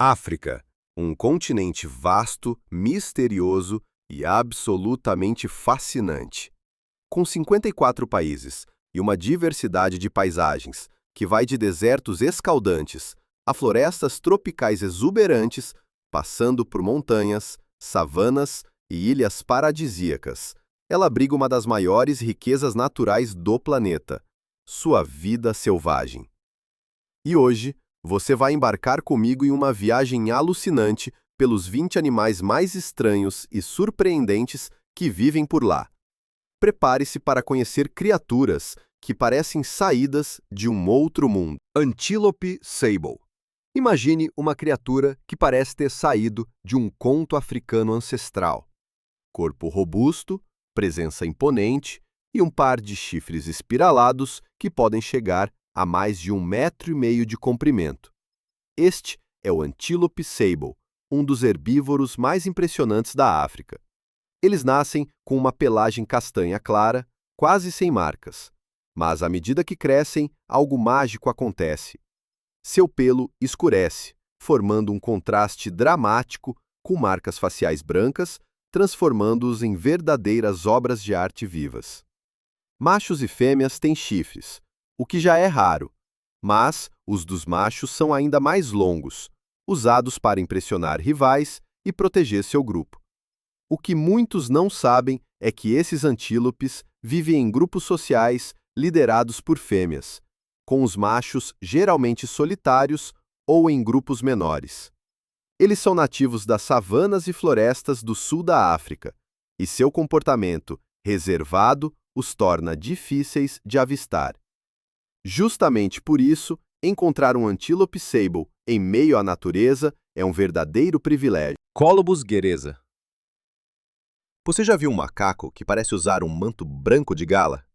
África, um continente vasto, misterioso e absolutamente fascinante. Com 54 países e uma diversidade de paisagens que vai de desertos escaldantes a florestas tropicais exuberantes, passando por montanhas, savanas e ilhas paradisíacas, ela abriga uma das maiores riquezas naturais do planeta, sua vida selvagem. E hoje, você vai embarcar comigo em uma viagem alucinante pelos 20 animais mais estranhos e surpreendentes que vivem por lá. Prepare-se para conhecer criaturas que parecem saídas de um outro mundo. Antílope sable. Imagine uma criatura que parece ter saído de um conto africano ancestral. Corpo robusto, presença imponente e um par de chifres espiralados que podem chegar a mais de 1,5 metro de comprimento. Este é o Antílope sable, um dos herbívoros mais impressionantes da África. Eles nascem com uma pelagem castanha clara, quase sem marcas. Mas à medida que crescem, algo mágico acontece. Seu pelo escurece, formando um contraste dramático com marcas faciais brancas, transformando-os em verdadeiras obras de arte vivas. Machos e fêmeas têm chifres, o que já é raro, mas os dos machos são ainda mais longos, usados para impressionar rivais e proteger seu grupo. O que muitos não sabem é que esses antílopes vivem em grupos sociais liderados por fêmeas, com os machos geralmente solitários ou em grupos menores. Eles são nativos das savanas e florestas do sul da África, e seu comportamento reservado os torna difíceis de avistar. Justamente por isso, encontrar um Antílope sable em meio à natureza é um verdadeiro privilégio. Colobus guereza. Você já viu um macaco que parece usar um manto branco de gala?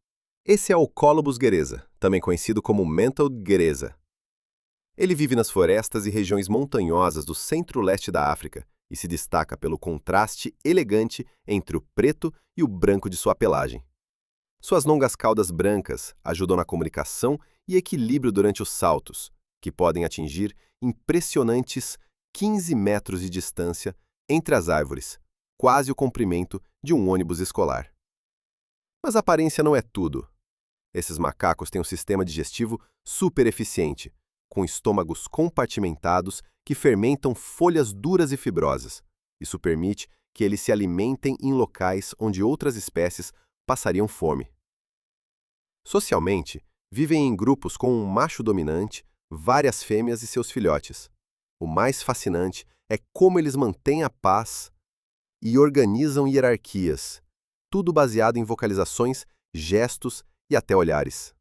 Esse é o Colobus guereza, também conhecido como Mantled guereza. Ele vive nas florestas e regiões montanhosas do centro-leste da África e se destaca pelo contraste elegante entre o preto e o branco de sua pelagem. Suas longas caudas brancas ajudam na comunicação e equilíbrio durante os saltos, que podem atingir impressionantes 15 metros de distância entre as árvores, quase o comprimento de um ônibus escolar. Mas a aparência não é tudo. Esses macacos têm um sistema digestivo super eficiente, com estômagos compartimentados que fermentam folhas duras e fibrosas. Isso permite que eles se alimentem em locais onde outras espécies passariam fome. Socialmente, vivem em grupos com um macho dominante, várias fêmeas e seus filhotes. O mais fascinante é como eles mantêm a paz e organizam hierarquias, tudo baseado em vocalizações, gestos e até olhares.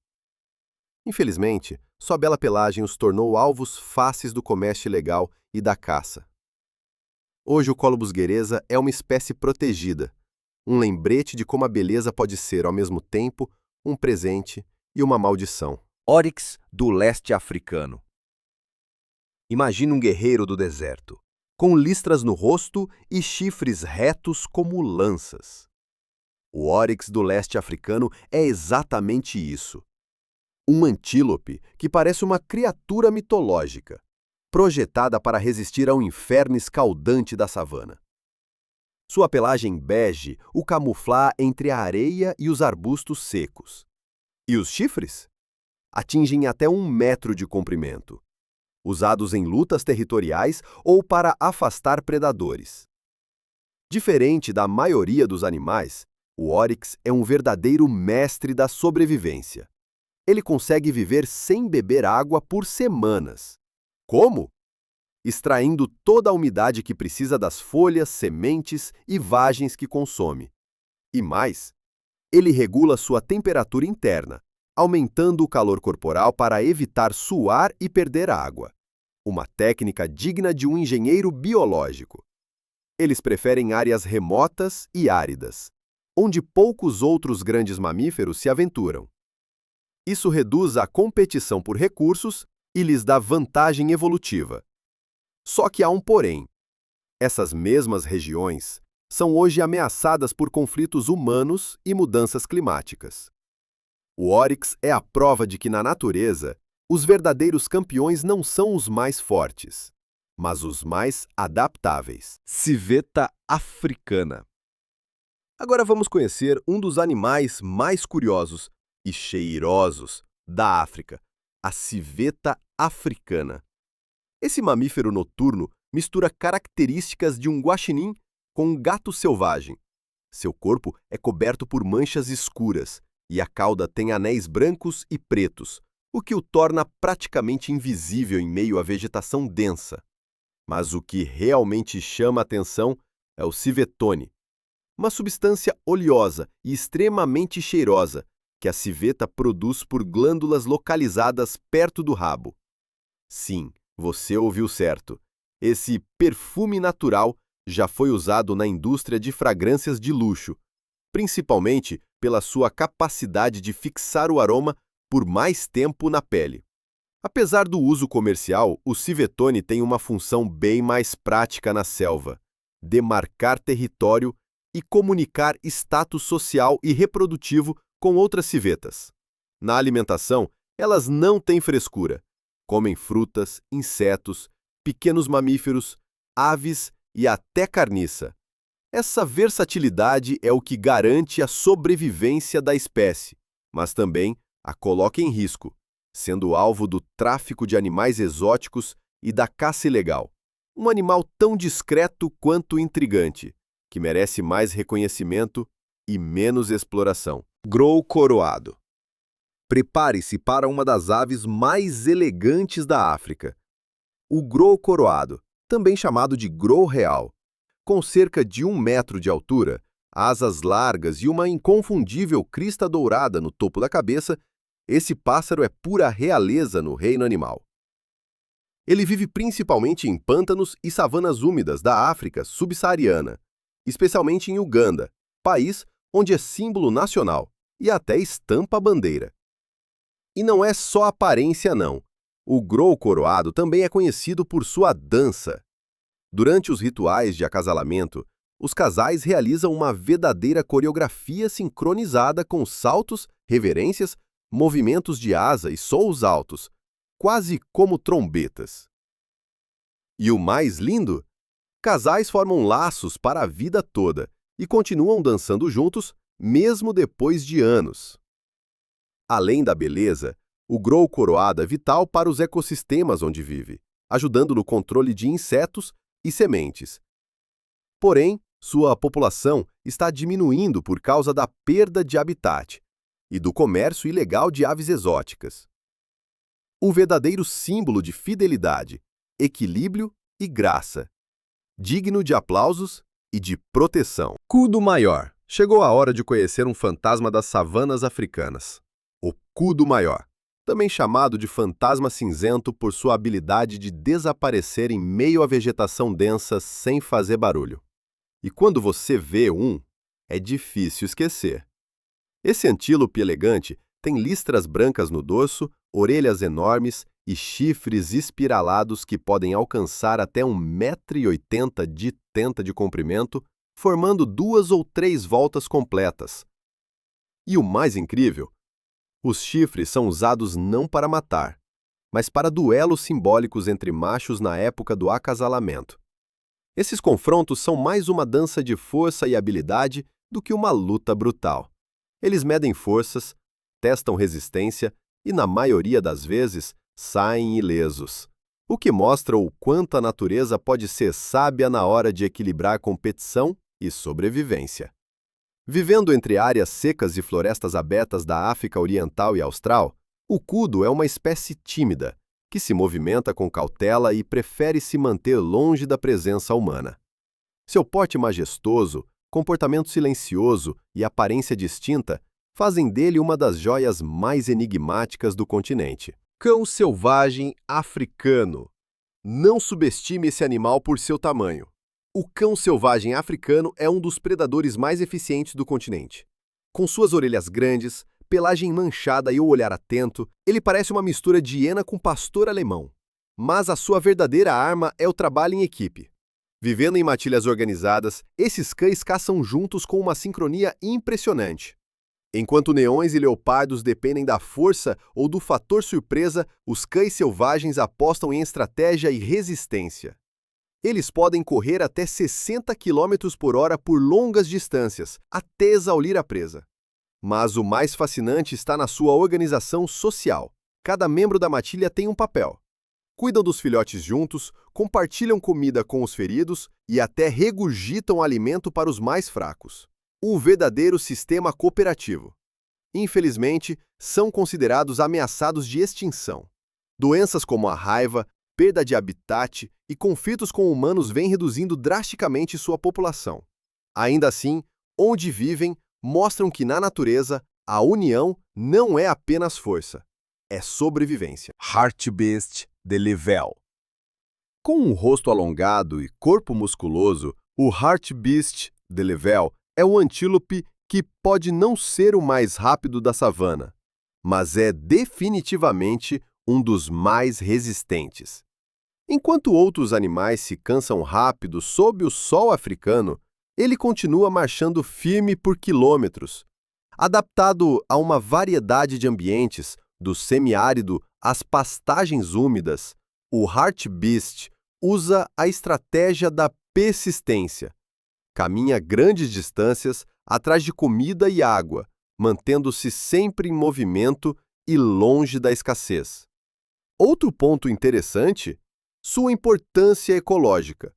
Infelizmente, sua bela pelagem os tornou alvos fáceis do comércio ilegal e da caça. Hoje o Colobus guereza é uma espécie protegida, um lembrete de como a beleza pode ser, ao mesmo tempo, um presente e uma maldição. Oryx do leste africano. Imagine um guerreiro do deserto, com listras no rosto e chifres retos como lanças. O Oryx do leste africano é exatamente isso. Um antílope que parece uma criatura mitológica, projetada para resistir ao inferno escaldante da savana. Sua pelagem bege o camufla entre a areia e os arbustos secos. E os chifres? Atingem até 1 metro de comprimento, usados em lutas territoriais ou para afastar predadores. Diferente da maioria dos animais, o Oryx é um verdadeiro mestre da sobrevivência. Ele consegue viver sem beber água por semanas. Como? Extraindo toda a umidade que precisa das folhas, sementes e vagens que consome. E mais, ele regula sua temperatura interna, aumentando o calor corporal para evitar suar e perder água. Uma técnica digna de um engenheiro biológico. Eles preferem áreas remotas e áridas, onde poucos outros grandes mamíferos se aventuram. Isso reduz a competição por recursos e lhes dá vantagem evolutiva. Só que há um porém. Essas mesmas regiões são hoje ameaçadas por conflitos humanos e mudanças climáticas. O Oryx é a prova de que, na natureza, os verdadeiros campeões não são os mais fortes, mas os mais adaptáveis. Civeta africana. Agora vamos conhecer um dos animais mais curiosos e cheirosos da África, a civeta africana. Esse mamífero noturno mistura características de um guaxinim com um gato selvagem. Seu corpo é coberto por manchas escuras e a cauda tem anéis brancos e pretos, o que o torna praticamente invisível em meio à vegetação densa. Mas o que realmente chama a atenção é o civetone, uma substância oleosa e extremamente cheirosa que a civeta produz por glândulas localizadas perto do rabo. Sim, você ouviu certo. Esse perfume natural já foi usado na indústria de fragrâncias de luxo, principalmente pela sua capacidade de fixar o aroma por mais tempo na pele. Apesar do uso comercial, o civetone tem uma função bem mais prática na selva: demarcar território e comunicar status social e reprodutivo com outras civetas. Na alimentação, elas não têm frescura. Comem frutas, insetos, pequenos mamíferos, aves e até carniça. Essa versatilidade é o que garante a sobrevivência da espécie, mas também a coloca em risco, sendo alvo do tráfico de animais exóticos e da caça ilegal. Um animal tão discreto quanto intrigante, que merece mais reconhecimento e menos exploração. Grou coroado. Prepare-se para uma das aves mais elegantes da África. O grou coroado, também chamado de grou real. Com cerca de 1 metro de altura, asas largas e uma inconfundível crista dourada no topo da cabeça, esse pássaro é pura realeza no reino animal. Ele vive principalmente em pântanos e savanas úmidas da África subsaariana, especialmente em Uganda, país onde é símbolo nacional e até estampa a bandeira. E não é só aparência, não. O grou coroado também é conhecido por sua dança. Durante os rituais de acasalamento, os casais realizam uma verdadeira coreografia sincronizada com saltos, reverências, movimentos de asa e solos altos, quase como trombetas. E o mais lindo? Casais formam laços para a vida toda e continuam dançando juntos, mesmo depois de anos. Além da beleza, o grou coroado é vital para os ecossistemas onde vive, ajudando no controle de insetos e sementes. Porém, sua população está diminuindo por causa da perda de habitat e do comércio ilegal de aves exóticas. Um verdadeiro símbolo de fidelidade, equilíbrio e graça, digno de aplausos e de proteção. Kudu maior. Chegou a hora de conhecer um fantasma das savanas africanas. O kudu maior, também chamado de fantasma cinzento por sua habilidade de desaparecer em meio à vegetação densa sem fazer barulho. E quando você vê um, é difícil esquecer. Esse antílope elegante tem listras brancas no dorso, orelhas enormes e chifres espiralados que podem alcançar até 1,80 m de tenta de comprimento, formando 2 ou 3 voltas completas. E o mais incrível, os chifres são usados não para matar, mas para duelos simbólicos entre machos na época do acasalamento. Esses confrontos são mais uma dança de força e habilidade do que uma luta brutal. Eles medem forças, testam resistência e, na maioria das vezes, saem ilesos, o que mostra o quanto a natureza pode ser sábia na hora de equilibrar competição e sobrevivência. Vivendo entre áreas secas e florestas abertas da África Oriental e Austral, o kudu é uma espécie tímida, que se movimenta com cautela e prefere se manter longe da presença humana. Seu porte majestoso, comportamento silencioso e aparência distinta fazem dele uma das joias mais enigmáticas do continente. Cão selvagem africano. Não subestime esse animal por seu tamanho. O cão selvagem africano é um dos predadores mais eficientes do continente. Com suas orelhas grandes, pelagem manchada e o olhar atento, ele parece uma mistura de hiena com pastor alemão. Mas a sua verdadeira arma é o trabalho em equipe. Vivendo em matilhas organizadas, esses cães caçam juntos com uma sincronia impressionante. Enquanto leões e leopardos dependem da força ou do fator surpresa, os cães selvagens apostam em estratégia e resistência. Eles podem correr até 60 km por hora por longas distâncias, até exaurir a presa. Mas o mais fascinante está na sua organização social. Cada membro da matilha tem um papel. Cuidam dos filhotes juntos, compartilham comida com os feridos e até regurgitam alimento para os mais fracos. Um verdadeiro sistema cooperativo. Infelizmente, são considerados ameaçados de extinção. Doenças como a raiva, perda de habitat e conflitos com humanos vêm reduzindo drasticamente sua população. Ainda assim, onde vivem, mostram que na natureza, a união não é apenas força, é sobrevivência. Hartebeest de Level. Com um rosto alongado e corpo musculoso, o Hartebeest de Level é o antílope que pode não ser o mais rápido da savana, mas é definitivamente um dos mais resistentes. Enquanto outros animais se cansam rápido sob o sol africano, ele continua marchando firme por quilômetros. Adaptado a uma variedade de ambientes, do semiárido às pastagens úmidas, o Hartebeest usa a estratégia da persistência. Caminha grandes distâncias atrás de comida e água, mantendo-se sempre em movimento e longe da escassez. Outro ponto interessante, sua importância ecológica.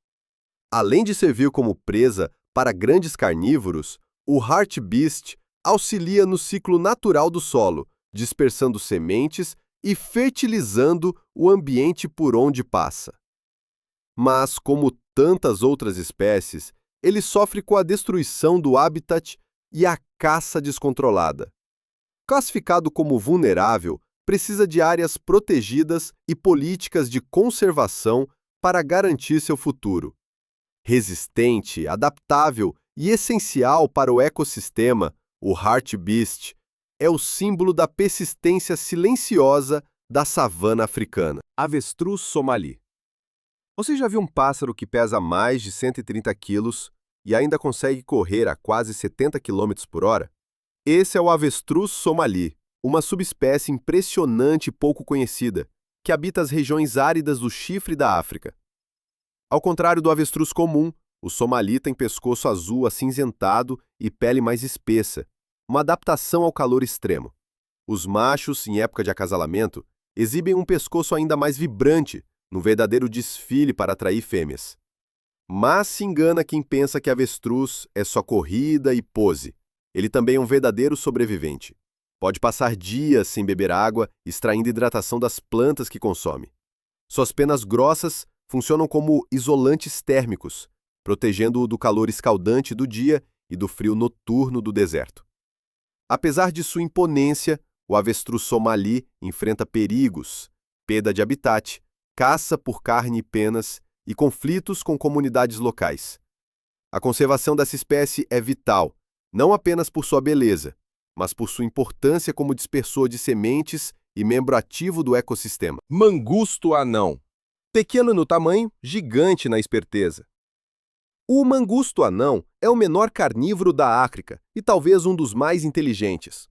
Além de servir como presa para grandes carnívoros, o Hartebeest auxilia no ciclo natural do solo, dispersando sementes e fertilizando o ambiente por onde passa. Mas, como tantas outras espécies, ele sofre com a destruição do habitat e a caça descontrolada. Classificado como vulnerável, precisa de áreas protegidas e políticas de conservação para garantir seu futuro. Resistente, adaptável e essencial para o ecossistema, o Hartebeest é o símbolo da persistência silenciosa da savana africana. Avestruz somali. Você já viu um pássaro que pesa mais de 130 quilos e ainda consegue correr a quase 70 km por hora? Esse é o avestruz somali, uma subespécie impressionante e pouco conhecida, que habita as regiões áridas do chifre da África. Ao contrário do avestruz comum, o somali tem pescoço azul acinzentado e pele mais espessa, uma adaptação ao calor extremo. Os machos, em época de acasalamento, exibem um pescoço ainda mais vibrante, num verdadeiro desfile para atrair fêmeas. Mas se engana quem pensa que avestruz é só corrida e pose. Ele também é um verdadeiro sobrevivente. Pode passar dias sem beber água, extraindo hidratação das plantas que consome. Suas penas grossas funcionam como isolantes térmicos, protegendo-o do calor escaldante do dia e do frio noturno do deserto. Apesar de sua imponência, o avestruz somali enfrenta perigos, perda de habitat, caça por carne e penas e conflitos com comunidades locais. A conservação dessa espécie é vital, não apenas por sua beleza, mas por sua importância como dispersor de sementes e membro ativo do ecossistema. Mangusto anão. Pequeno no tamanho, gigante na esperteza. O mangusto anão é o menor carnívoro da África e talvez um dos mais inteligentes.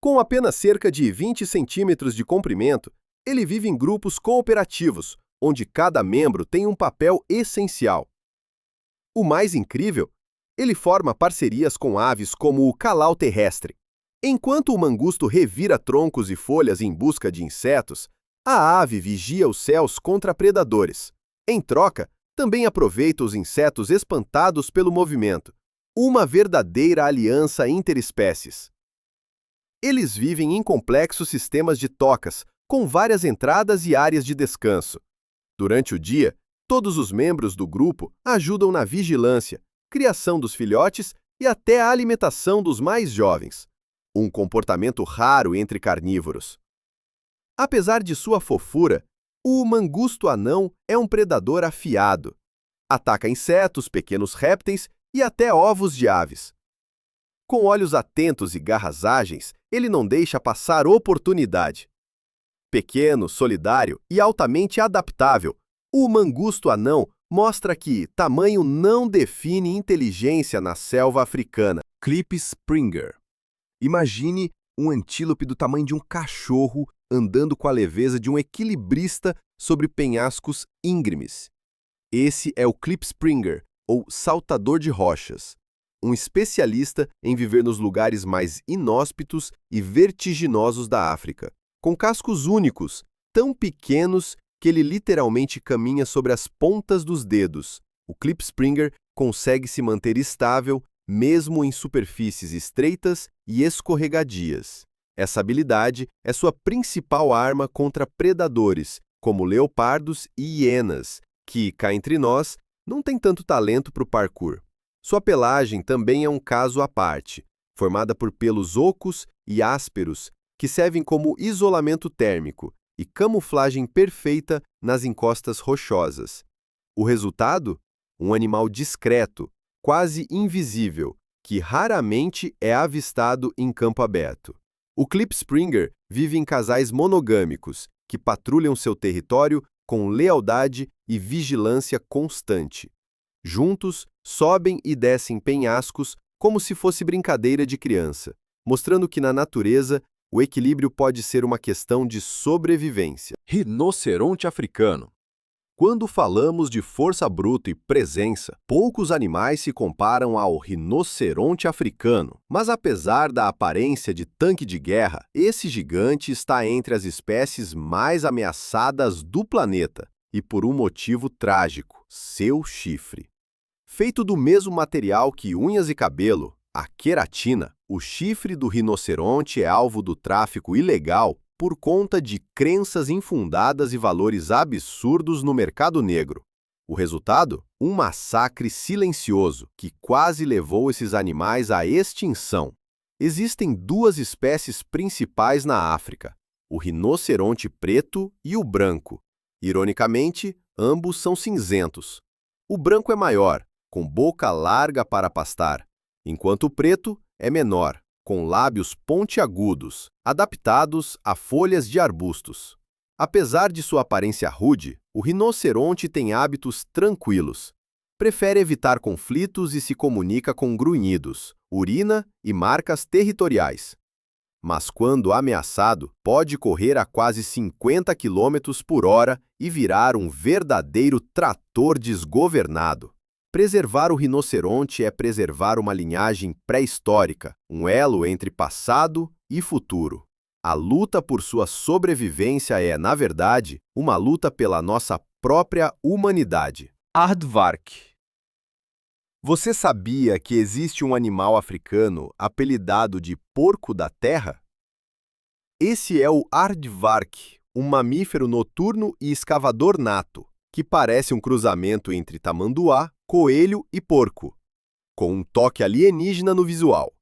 Com apenas cerca de 20 centímetros de comprimento, ele vive em grupos cooperativos, onde cada membro tem um papel essencial. O mais incrível, ele forma parcerias com aves como o calau terrestre. Enquanto o mangusto revira troncos e folhas em busca de insetos, a ave vigia os céus contra predadores. Em troca, também aproveita os insetos espantados pelo movimento. Uma verdadeira aliança interespécies. Eles vivem em complexos sistemas de tocas, com várias entradas e áreas de descanso. Durante o dia, todos os membros do grupo ajudam na vigilância, criação dos filhotes e até a alimentação dos mais jovens. Um comportamento raro entre carnívoros. Apesar de sua fofura, o mangusto anão é um predador afiado. Ataca insetos, pequenos répteis e até ovos de aves. Com olhos atentos e garras ágeis, ele não deixa passar oportunidade. Pequeno, solidário e altamente adaptável, o mangusto anão mostra que tamanho não define inteligência na selva africana. Clip Springer. Imagine um antílope do tamanho de um cachorro andando com a leveza de um equilibrista sobre penhascos íngremes. Esse é o Klipspringer, ou saltador de rochas, um especialista em viver nos lugares mais inóspitos e vertiginosos da África, com cascos únicos, tão pequenos que ele literalmente caminha sobre as pontas dos dedos. O Klipspringer consegue se manter estável mesmo em superfícies estreitas e escorregadias. Essa habilidade é sua principal arma contra predadores, como leopardos e hienas, que, cá entre nós, não têm tanto talento para o parkour. Sua pelagem também é um caso à parte, formada por pelos ocos e ásperos, que servem como isolamento térmico e camuflagem perfeita nas encostas rochosas. O resultado? Um animal discreto, quase invisível, que raramente é avistado em campo aberto. O Klipspringer vive em casais monogâmicos, que patrulham seu território com lealdade e vigilância constante. Juntos, sobem e descem penhascos como se fosse brincadeira de criança, mostrando que na natureza o equilíbrio pode ser uma questão de sobrevivência. Rinoceronte africano. Quando falamos de força bruta e presença, poucos animais se comparam ao rinoceronte africano. Mas apesar da aparência de tanque de guerra, esse gigante está entre as espécies mais ameaçadas do planeta, e por um motivo trágico: seu chifre. Feito do mesmo material que unhas e cabelo, a queratina, o chifre do rinoceronte é alvo do tráfico ilegal por conta de crenças infundadas e valores absurdos no mercado negro. O resultado? Um massacre silencioso que quase levou esses animais à extinção. Existem duas espécies principais na África, o rinoceronte preto e o branco. Ironicamente, ambos são cinzentos. O branco é maior, com boca larga para pastar, enquanto o preto é menor, com lábios pontiagudos, adaptados a folhas de arbustos. Apesar de sua aparência rude, o rinoceronte tem hábitos tranquilos. Prefere evitar conflitos e se comunica com grunhidos, urina e marcas territoriais. Mas quando ameaçado, pode correr a quase 50 km por hora e virar um verdadeiro trator desgovernado. Preservar o rinoceronte é preservar uma linhagem pré-histórica, um elo entre passado e futuro. A luta por sua sobrevivência é, na verdade, uma luta pela nossa própria humanidade. Aardvark. Você sabia que existe um animal africano apelidado de porco da terra? Esse é o aardvark, um mamífero noturno e escavador nato, que parece um cruzamento entre tamanduá, coelho e porco, com um toque alienígena no visual.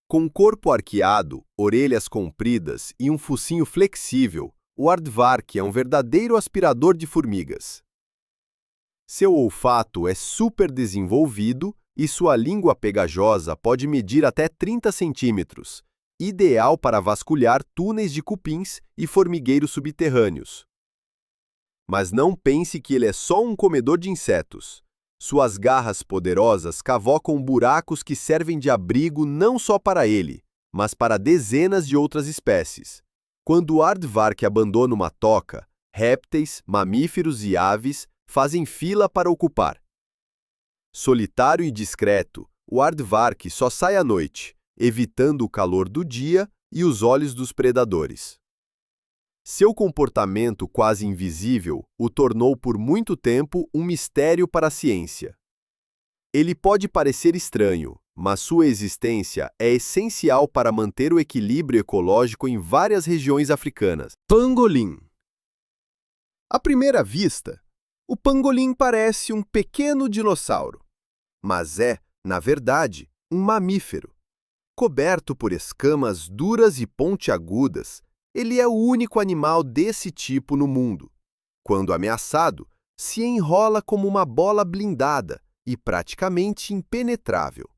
Com corpo arqueado, orelhas compridas e um focinho flexível, o aardvark é um verdadeiro aspirador de formigas. Seu olfato é super desenvolvido e sua língua pegajosa pode medir até 30 centímetros, ideal para vasculhar túneis de cupins e formigueiros subterrâneos. Mas não pense que ele é só um comedor de insetos. Suas garras poderosas cavocam buracos que servem de abrigo não só para ele, mas para dezenas de outras espécies. Quando o aardvark abandona uma toca, répteis, mamíferos e aves fazem fila para ocupar. Solitário e discreto, o aardvark só sai à noite, evitando o calor do dia e os olhos dos predadores. Seu comportamento quase invisível o tornou por muito tempo um mistério para a ciência. Ele pode parecer estranho, mas sua existência é essencial para manter o equilíbrio ecológico em várias regiões africanas. Pangolim. À primeira vista, o pangolim parece um pequeno dinossauro, mas é, na verdade, um mamífero. Coberto por escamas duras e pontiagudas, ele é o único animal desse tipo no mundo. Quando ameaçado, se enrola como uma bola blindada e praticamente impenetrável.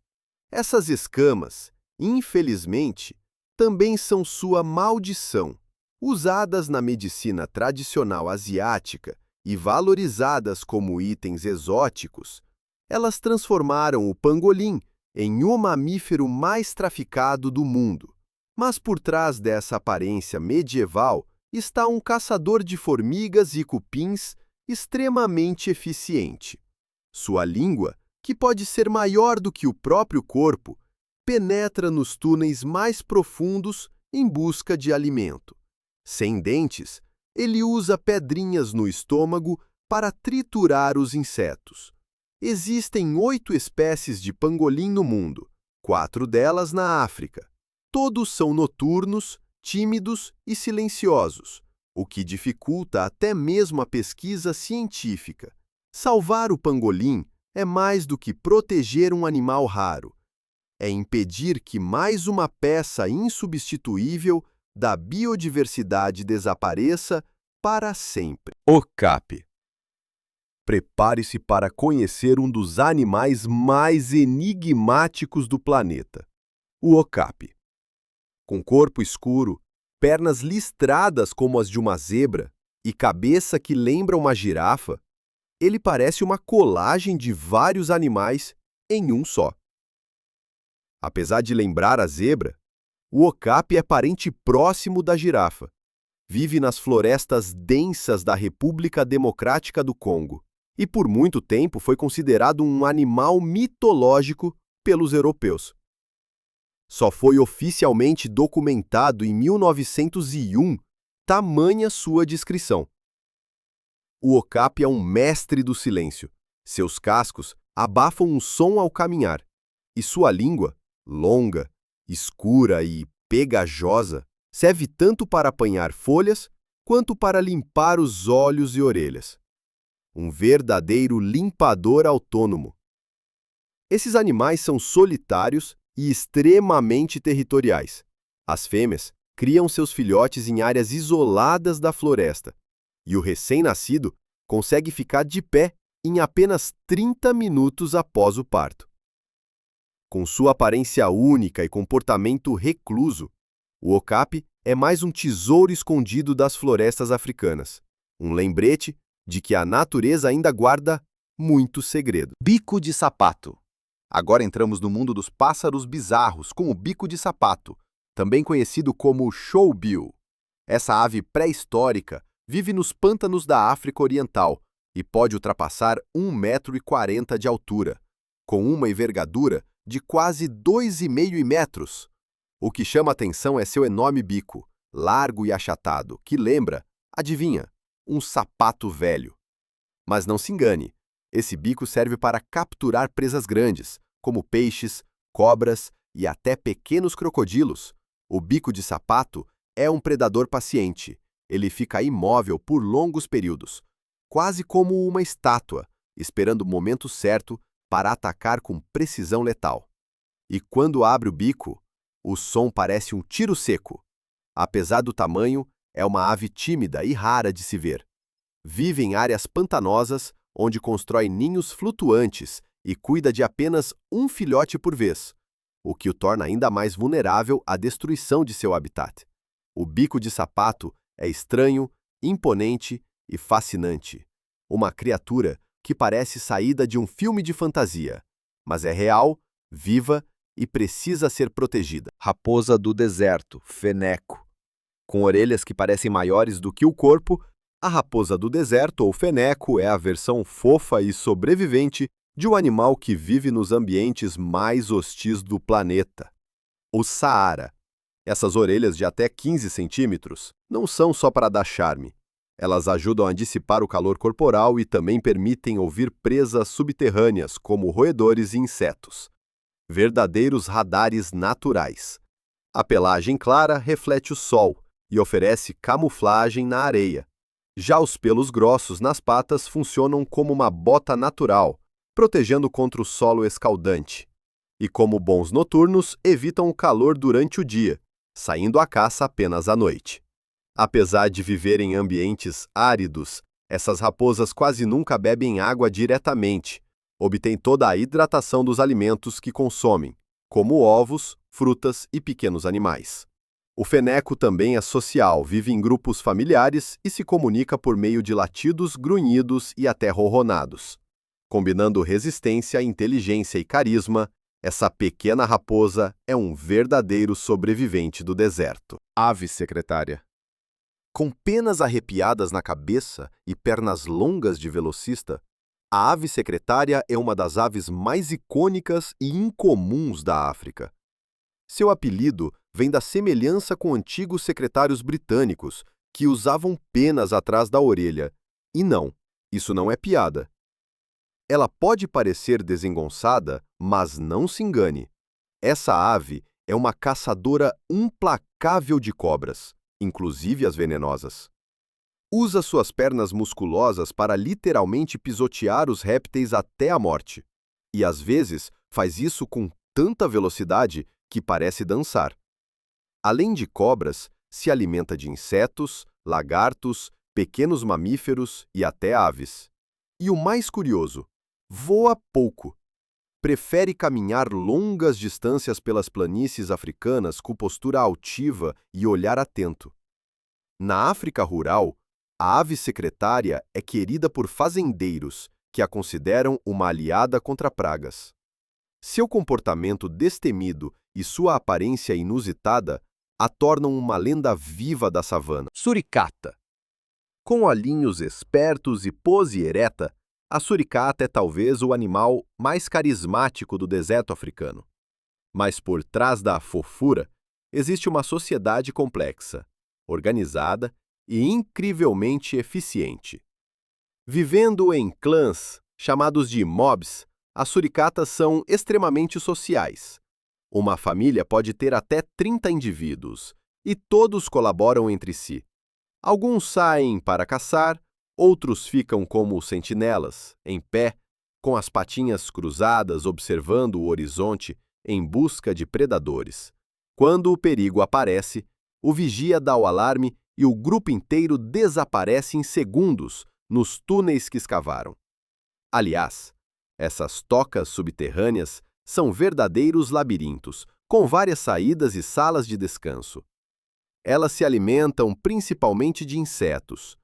Essas escamas, infelizmente, também são sua maldição. Usadas na medicina tradicional asiática e valorizadas como itens exóticos, elas transformaram o pangolim em o mamífero mais traficado do mundo. Mas por trás dessa aparência medieval está um caçador de formigas e cupins extremamente eficiente. Sua língua, que pode ser maior do que o próprio corpo, penetra nos túneis mais profundos em busca de alimento. Sem dentes, ele usa pedrinhas no estômago para triturar os insetos. Existem 8 espécies de pangolim no mundo, 4 delas na África. Todos são noturnos, tímidos e silenciosos, o que dificulta até mesmo a pesquisa científica. Salvar o pangolim é mais do que proteger um animal raro. É impedir que mais uma peça insubstituível da biodiversidade desapareça para sempre. Okapi. Prepare-se para conhecer um dos animais mais enigmáticos do planeta, o okapi. Com corpo escuro, pernas listradas como as de uma zebra e cabeça que lembra uma girafa, ele parece uma colagem de vários animais em um só. Apesar de lembrar a zebra, o okapi é parente próximo da girafa. Vive nas florestas densas da República Democrática do Congo e por muito tempo foi considerado um animal mitológico pelos europeus. Só foi oficialmente documentado em 1901, tamanha sua descrição. O okapi é um mestre do silêncio. Seus cascos abafam um som ao caminhar, e sua língua, longa, escura e pegajosa, serve tanto para apanhar folhas quanto para limpar os olhos e orelhas. Um verdadeiro limpador autônomo. Esses animais são solitários e extremamente territoriais. As fêmeas criam seus filhotes em áreas isoladas da floresta, e o recém-nascido consegue ficar de pé em apenas 30 minutos após o parto. Com sua aparência única e comportamento recluso, o okapi é mais um tesouro escondido das florestas africanas, um lembrete de que a natureza ainda guarda muito segredo. Bico de sapato. Agora entramos no mundo dos pássaros bizarros, com o bico de sapato, também conhecido como showbill. Essa ave pré-histórica vive nos pântanos da África Oriental e pode ultrapassar 1,40 m de altura, com uma envergadura de quase 2,5 metros. O que chama atenção é seu enorme bico, largo e achatado, que lembra, adivinha, um sapato velho. Mas não se engane, esse bico serve para capturar presas grandes, como peixes, cobras e até pequenos crocodilos. O bico de sapato é um predador paciente. Ele fica imóvel por longos períodos, quase como uma estátua, esperando o momento certo para atacar com precisão letal. E quando abre o bico, o som parece um tiro seco. Apesar do tamanho, é uma ave tímida e rara de se ver. Vive em áreas pantanosas, onde constrói ninhos flutuantes e cuida de apenas um filhote por vez, o que o torna ainda mais vulnerável à destruição de seu habitat. O bico de sapato é estranho, imponente e fascinante. Uma criatura que parece saída de um filme de fantasia, mas é real, viva e precisa ser protegida. Raposa do deserto, feneco. Com orelhas que parecem maiores do que o corpo, a raposa do deserto, ou feneco, é a versão fofa e sobrevivente de um animal que vive nos ambientes mais hostis do planeta. O Saara. Essas orelhas de até 15 centímetros não são só para dar charme. Elas ajudam a dissipar o calor corporal e também permitem ouvir presas subterrâneas, como roedores e insetos. Verdadeiros radares naturais. A pelagem clara reflete o sol e oferece camuflagem na areia. Já os pelos grossos nas patas funcionam como uma bota natural, protegendo contra o solo escaldante. E como bons noturnos, evitam o calor durante o dia, saindo à caça apenas à noite. Apesar de viver em ambientes áridos, essas raposas quase nunca bebem água diretamente. Obtêm toda a hidratação dos alimentos que consomem, como ovos, frutas e pequenos animais. O feneco também é social, vive em grupos familiares e se comunica por meio de latidos, grunhidos e até ronronados. Combinando resistência, inteligência e carisma, essa pequena raposa é um verdadeiro sobrevivente do deserto. Ave secretária. Com penas arrepiadas na cabeça e pernas longas de velocista, a ave secretária é uma das aves mais icônicas e incomuns da África. Seu apelido vem da semelhança com antigos secretários britânicos, que usavam penas atrás da orelha. E não, isso não é piada. Ela pode parecer desengonçada, mas não se engane. Essa ave é uma caçadora implacável de cobras, inclusive as venenosas. Usa suas pernas musculosas para literalmente pisotear os répteis até a morte. E às vezes faz isso com tanta velocidade que parece dançar. Além de cobras, se alimenta de insetos, lagartos, pequenos mamíferos e até aves. E o mais curioso, voa pouco. Prefere caminhar longas distâncias pelas planícies africanas com postura altiva e olhar atento. Na África rural, a ave secretária é querida por fazendeiros, que a consideram uma aliada contra pragas. Seu comportamento destemido e sua aparência inusitada a tornam uma lenda viva da savana. Suricata. Com olhinhos espertos e pose ereta, a suricata é talvez o animal mais carismático do deserto africano. Mas por trás da fofura, existe uma sociedade complexa, organizada e incrivelmente eficiente. Vivendo em clãs, chamados de mobs, as suricatas são extremamente sociais. Uma família pode ter até 30 indivíduos, e todos colaboram entre si. Alguns saem para caçar, outros ficam como sentinelas, em pé, com as patinhas cruzadas observando o horizonte em busca de predadores. Quando o perigo aparece, o vigia dá o alarme e o grupo inteiro desaparece em segundos nos túneis que escavaram. Aliás, essas tocas subterrâneas são verdadeiros labirintos, com várias saídas e salas de descanso. Elas se alimentam principalmente de insetos,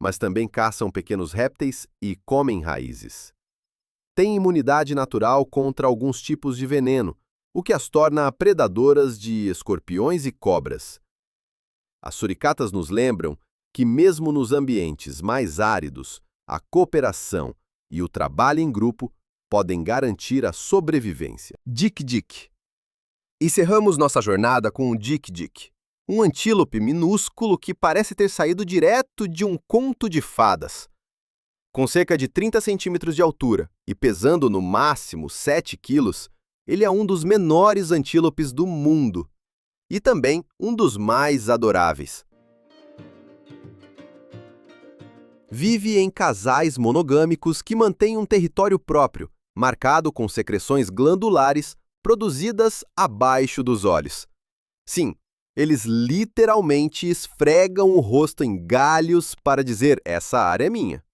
mas também caçam pequenos répteis e comem raízes. Têm imunidade natural contra alguns tipos de veneno, o que as torna predadoras de escorpiões e cobras. As suricatas nos lembram que, mesmo nos ambientes mais áridos, a cooperação e o trabalho em grupo podem garantir a sobrevivência. Dik-dik. Encerramos nossa jornada com o dik-dik, um antílope minúsculo que parece ter saído direto de um conto de fadas. Com cerca de 30 centímetros de altura e pesando no máximo 7 quilos, ele é um dos menores antílopes do mundo e também um dos mais adoráveis. Vive em casais monogâmicos que mantêm um território próprio, marcado com secreções glandulares produzidas abaixo dos olhos. Sim, eles literalmente esfregam o rosto em galhos para dizer: essa área é minha.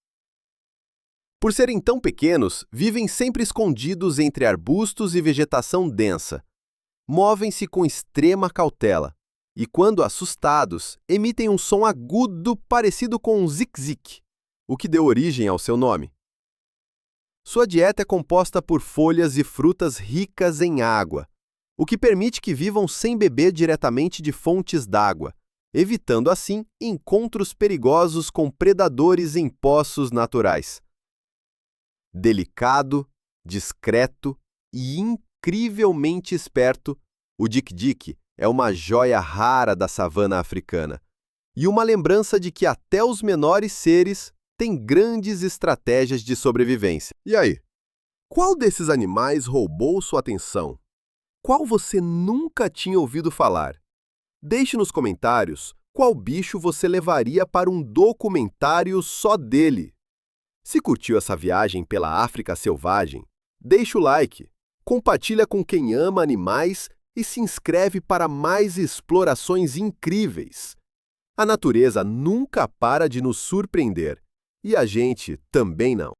Por serem tão pequenos, vivem sempre escondidos entre arbustos e vegetação densa. Movem-se com extrema cautela e, quando assustados, emitem um som agudo parecido com um zic-zic, o que deu origem ao seu nome. Sua dieta é composta por folhas e frutas ricas em água, o que permite que vivam sem beber diretamente de fontes d'água, evitando assim encontros perigosos com predadores em poços naturais. Delicado, discreto e incrivelmente esperto, o dik-dik é uma joia rara da savana africana e uma lembrança de que até os menores seres têm grandes estratégias de sobrevivência. E aí? Qual desses animais roubou sua atenção? Qual você nunca tinha ouvido falar? Deixe nos comentários qual bicho você levaria para um documentário só dele. Se curtiu essa viagem pela África selvagem, deixa o like, compartilha com quem ama animais e se inscreve para mais explorações incríveis. A natureza nunca para de nos surpreender, e a gente também não.